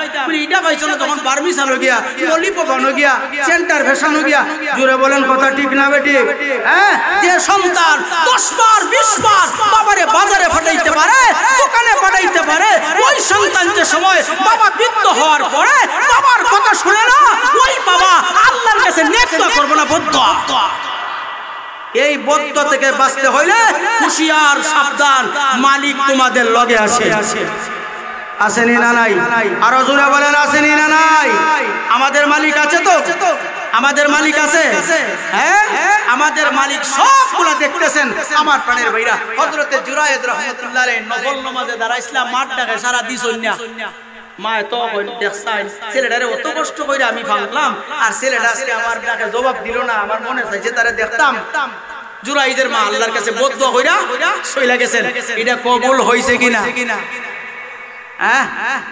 এটা পাইছো না, তখন পারমিশন হয়ে গিয়া, ললিপপ আনো গিয়া, সেন্টার ফ্যাশন হয়ে গিয়া। জোরে বলেন, কথা ঠিক না বেটি? হ্যাঁ, যে সন্তান 10 বার 20 বার বাবারে বাজারে পাঠাইতে পারে, দোকানে পাঠাইতে পারে, ওই সন্তান যে সময় বাবা বৃদ্ধ হওয়ার পরে বাবার কথা শুনে না, ওই বাবা আল্লাহর কাছে নেক দোয়া করবে না, বদদোয়া। এই বদদোয়া থেকে বাঁচতে হইলে হুঁশিয়ার, সাবধান, মালিক তোমাদের লগে আছে। আসেনি না নাই? আরো জোরে বলেন, আসেনি না নাই? আমাদের মালিক আছে তো? আমাদের মালিক আছে। হ্যাঁ, আমাদের মালিক সবগুলা দেখতেছেন। আমার প্রাণের ভাইরা, হযরতে জুরায়েদ রাহমাতুল্লাহ আলাইহি নফল নামাজে দাঁড়াইছিলাম, মাঠ ডাকে সারা দিছই না। মা তো দেখছাই ছেলেটারে অত কষ্ট কইরা আমি ভাঙলাম, আর ছেলেটা আজকে আমার ডাকে জবাব দিল না। আমার মনে চাইছে তারে দেখতাম। জুরাইদের মা আল্লাহর কাছে বদদোয়া কইরা সইলা গেছেন। এটা কবুল হইছে কিনা? হ্যাঁ,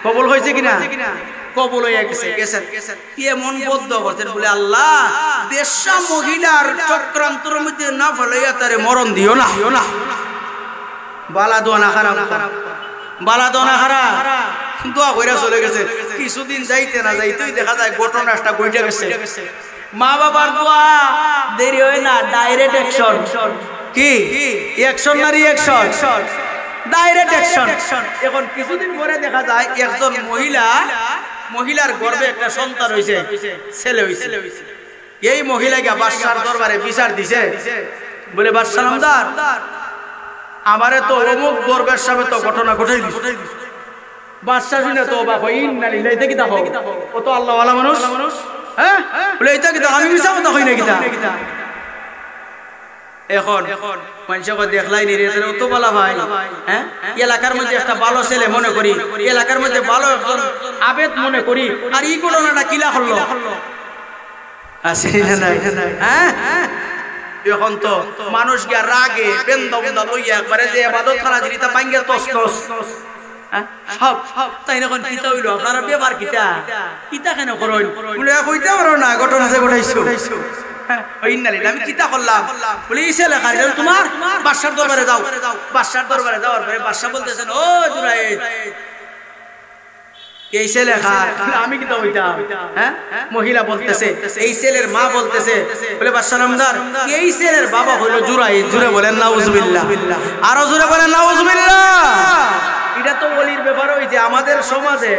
কবুল হইছে কিনা? কবুল হয়ে গেছেন। এমন বদদোয়া করতেন বলে, আল্লাহ বেশ্যা মহিলার চক্রান্তর মধ্যে না ফলাইয়া তারে মরণ দিও না। বালা দোয়া না খারাপ, বালা দোয়া না খারাপ, দোয়া কইরা চলে গেছে। কিছুদিন যাইতে না যাইতেই দেখা যায় ঘটনাটা ঘটে গেছে। মা বাবার দোয়া দেরি হয় না, ডাইরেক্ট অ্যাকশন। কি অ্যাকশন না রিঅ্যাকশন? Direct action. এখন কিছুদিন পরে দেখা যায় একজন মহিলার গর্ভে একটা সন্তান হইছে, ছেলে হইছে। এই মহিলাকে বাদশার দরবারে বিচার দিছে, বলে বাদশা নামদার, আমারে তো অমুক গর্বের সামনে তো ঘটনা ঘটাই দিছে। বাদশা শুনে তো অবাক হয়, ইন্না লিল্লাহি কি দেখো, ও তো আল্লাহ ওয়ালা মানুষ। হ্যাঁ, বলে এটা কি আমি মিছা কথা কই না কিতা? এখন মানুষকে দেখলাই নি রে, তো বলা ভাই। হ্যাঁ, এলাকার মধ্যে একটা ভালো ছেলে মনে করি, এলাকার মধ্যে ভালো একজন আবেদ মনে করি, আর এই ঘটনাটা কিলা হলো? আসেনি না নাই? হ্যাঁ, এখন তো মানুষ গিয়া রাগে বেন্দা বেন্দা লইয়া একবারে যে ইবাদত খানা জিনিসটা ভাঙ্গা তস তস। সব তাই এখন কিতা হইলো? আপনারা ব্যাপার কিতা কেন করেন? বলে কইতে পারো না, ঘটনা যে ঘটাইছো। আমি কিতা করলাম? বলে ইসে লেখা তোমার বাদশার দরবারে যাও। বাদশার দরবারে যাওয়ার পরে বাদশা বলতেছেন, ও জুরায়েদ, এই ছেলে খার আমি কি তো হইতাম হ্যাঁ মহিলা বলতেছে এই ছেলের মা বলতেছে বলে বাদশাহনামদার এই ছেলের বাবা হইল জুরাই জুরে বলেন নাউজুবিল্লাহ আরো জুরে বলেন নাউজুবিল্লাহ এটা তো ওলির ব্যাপার হইছে আমাদের সমাজে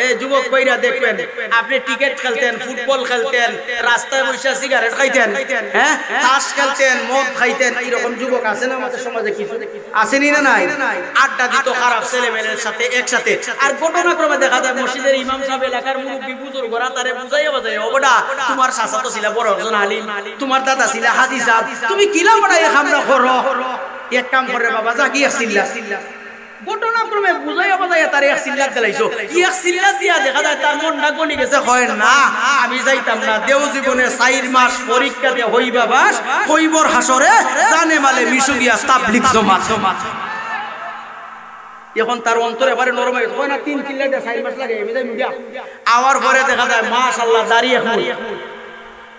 এই যুবক ভাইরা দেখবেন আপনি ক্রিকেট খেলতেন ফুটবল খেলতেন রাস্তায় বসে সিগারেট খাইতেন হ্যাঁ তাস খেলতেন মদ খাইতেন এরকম যুবক আছে না আমাদের সমাজে কিছু আসেনি না নাই আড্ডা দিত খারাপ ছেলেমেয়ের সাথে একসাথে আর ঘটনাক্রমে দেখা যায় মসজিদের ইমাম সাহেব এলাকার মুরব্বি বুজুর্গরা তারে বুঝাইয়া বাজাইয়া ও বেটা তোমার চাচা তো ছিল বড় একজন আলিম তোমার দাদা ছিল হাজি সাহেব তুমি কিলা বড় এই কামরা করো এক কাম করে বাবা যা কি আসিল্লা ঘটনাক্রমে বুঝাইয়া বাজাইয়া তার এক সিল্লাত দিলাইছো এক সিল্লাত দিয়া দেখা যায় তার মনটা গনি গেছে হয় না আমি যাইতাম না দেও জীবনে 4 মাস পরীক্ষা দিয়ে হইবা বাস হইবর হাসরে জানে মালে মিশু গিয়া তাবলীগ জামাত এখন তার অন্তরে এবারে নরম হয়ে হয় না 3 কিল্লাতে 4 মাস লাগে আমি যাই মিডিয়া আওয়ার পরে দেখা যায় মাশাআল্লাহ দাঁড়িয়ে এখন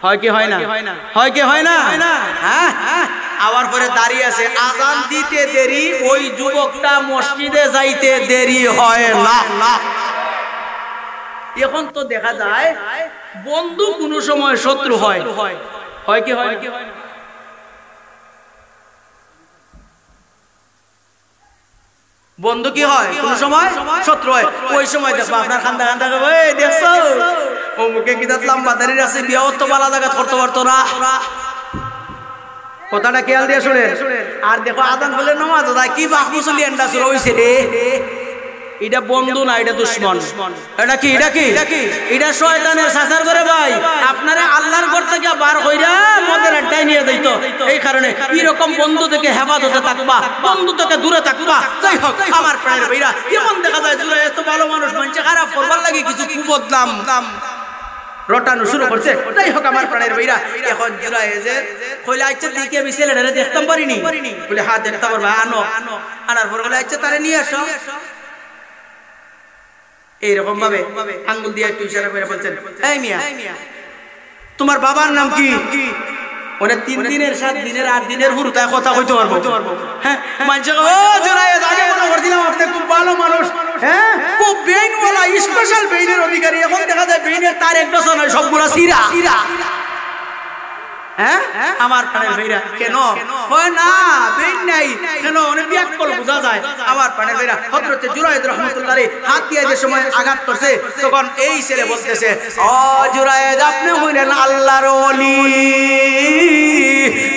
হয় কি হয় না হয় কি হয় না হ্যাঁ আওয়ার পরে দাঁড়িয়ে আছে আযান দিতে দেরি ওই যুবকটা মসজিদে যাইতে দেরি হয় না এখন তো দেখা যায় বন্ধু কোন সময় শত্রু হয় হয় কি হয় না বন্ধু কি হয় কোন সময় শত্রু হয় ওই সময় দেখো আপনার খান্দা খান্দা এই দেখছো ও মুখে কিদাত লম্বা দাড়ি আছে বিয়াও তো বালা জায়গা করতে পারতো না কথাটা খেয়াল দিয়ে শুনেন আর দেখো আযান বলে নামাজ আদায় কি বাহ মুসলি এন্ডা শুরু হইছে রে এটা বন্ধু না এটা দুশমন এটা কি এটা শয়তানের সাসার করে ভাই আপনারা আল্লাহর ঘর থেকে বার কইরা মদের আড্ডায় নিয়ে যাইতো এই কারণে এরকম বন্ধু থেকে হেফাজতে থাকবা বন্ধু থেকে দূরে থাকবা যাই হোক আমার প্রাণের ভাইরা এমন দেখা যায় জুড়ে এত ভালো মানুষ মানছে খারাপ করবার লাগি কিছু কুবদনাম রটানো শুরু করছে যাই হোক আমার প্রাণের ভাইরা এখন জুড়ায় যে কইলে আচ্ছা দিকে আমি ছেলেটারে দেখতাম পারিনি বলে হ্যাঁ দেখতে পারবা আনো আনার পর বলে আচ্ছা তারে নিয়ে আসো এইরকম ভাবে আঙ্গুল দিয়ে একটু ইশারা করে বলছেন এই মিয়া তোমার বাবার নাম কি ওরে 3 দিনের 7 দিনের 8 দিনের হুরুতা কথা কইতে পারবো হ্যাঁ মানছে ও জোড়ায় আগে কথা করছিলাম আপনি খুব ভালো মানুষ হ্যাঁ খুব বেইনওয়ালা স্পেশাল বেইনের অধিকারী এখন দেখা যায় বেইনের তার এক বছর নয় সবগুলা সিরা হ্যাঁ আমার প্রাণের ভাইরা কেন হয় না বেইন নাই কেন অনেক বিয়াকল বোঝা যায় আমার প্রাণের ভাইরা হযরত জুরাইদ রাহমাতুল্লাহ আলাইহি হাত দিয়ে যে সময় আঘাত করছে তখন এই ছেলে বলতেছে ও জুরাইদ আপনি হইলেন আল্লাহর ওলি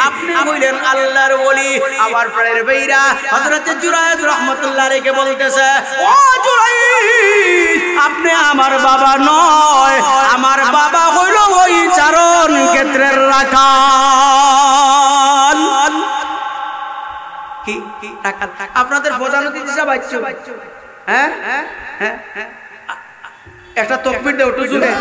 আপনি হইলেন আল্লাহর ওলি আমার প্রাণের ভাইরা হযরত জুরাইদ রাহমাতুল্লাহ আলাইহি বলতেছে ও জুরাইদ আপনি আমার বাবা নয় আমার বাবা হইল ওই চারণ ক্ষেত্রের রাখা আপনাদের প্রধান অতিথি সাহেব আইছো হ্যাঁ একটা তাকবীর দাও একটু জোরে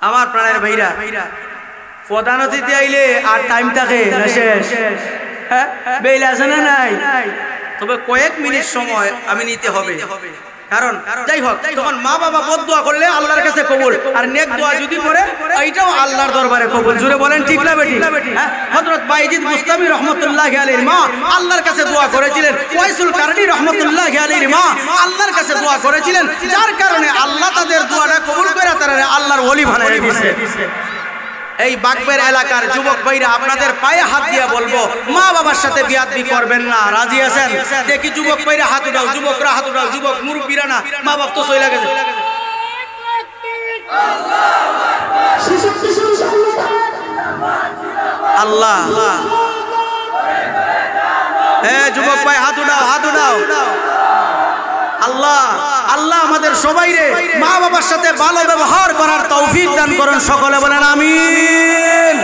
আমার প্রাণের ভাইরা প্রধান অতিথি আইলে আর টাইম থাকে না শেষ হ্যাঁ বেইল আছে না নাই তবে কয়েক মিনিট সময় আমি নিতে হবে কারণ যাই হোক তখন মা বাবা বদদুয়া করলে আল্লাহর কাছে কবুল আর নেক দোয়া যদি করে এইটাও আল্লাহর দরবারে কবুল জুড়ে বলেন ঠিক না বেটি হ্যাঁ হযরত বাইজিদ মুস্তামি রাহমাতুল্লাহি আলাইহির মা আল্লাহর কাছে দোয়া করেছিলেন ওয়াইসুল কারনি রাহমাতুল্লাহি আলাইহির মা আল্লাহর কাছে দোয়া করেছিলেন যার কারণে আল্লাহ তাদের দোয়াটা কবুল করে তারা আল্লাহর ওলি বানায় দিয়েছে এই বাগবের এলাকার যুবক ভাইরা আপনাদের পায়ে হাত দিয়ে বলবো মা বাবার সাথে বিয়াদবি করবেন না রাজি আছেন দেখি যুবক ভাইরা হাত উঠাও যুবকরা হাত উঠাও যুবক মুরব্বিরা না মা বাপ তো চলে গেছে আল্লাহ যুবক ভাই হাত উঠাও আল্লাহ আল্লাহ আমাদের সবাইরে মা বাবার সাথে ভালো ব্যবহার করার তৌফিক দান করুন সকলে বলেন আমিন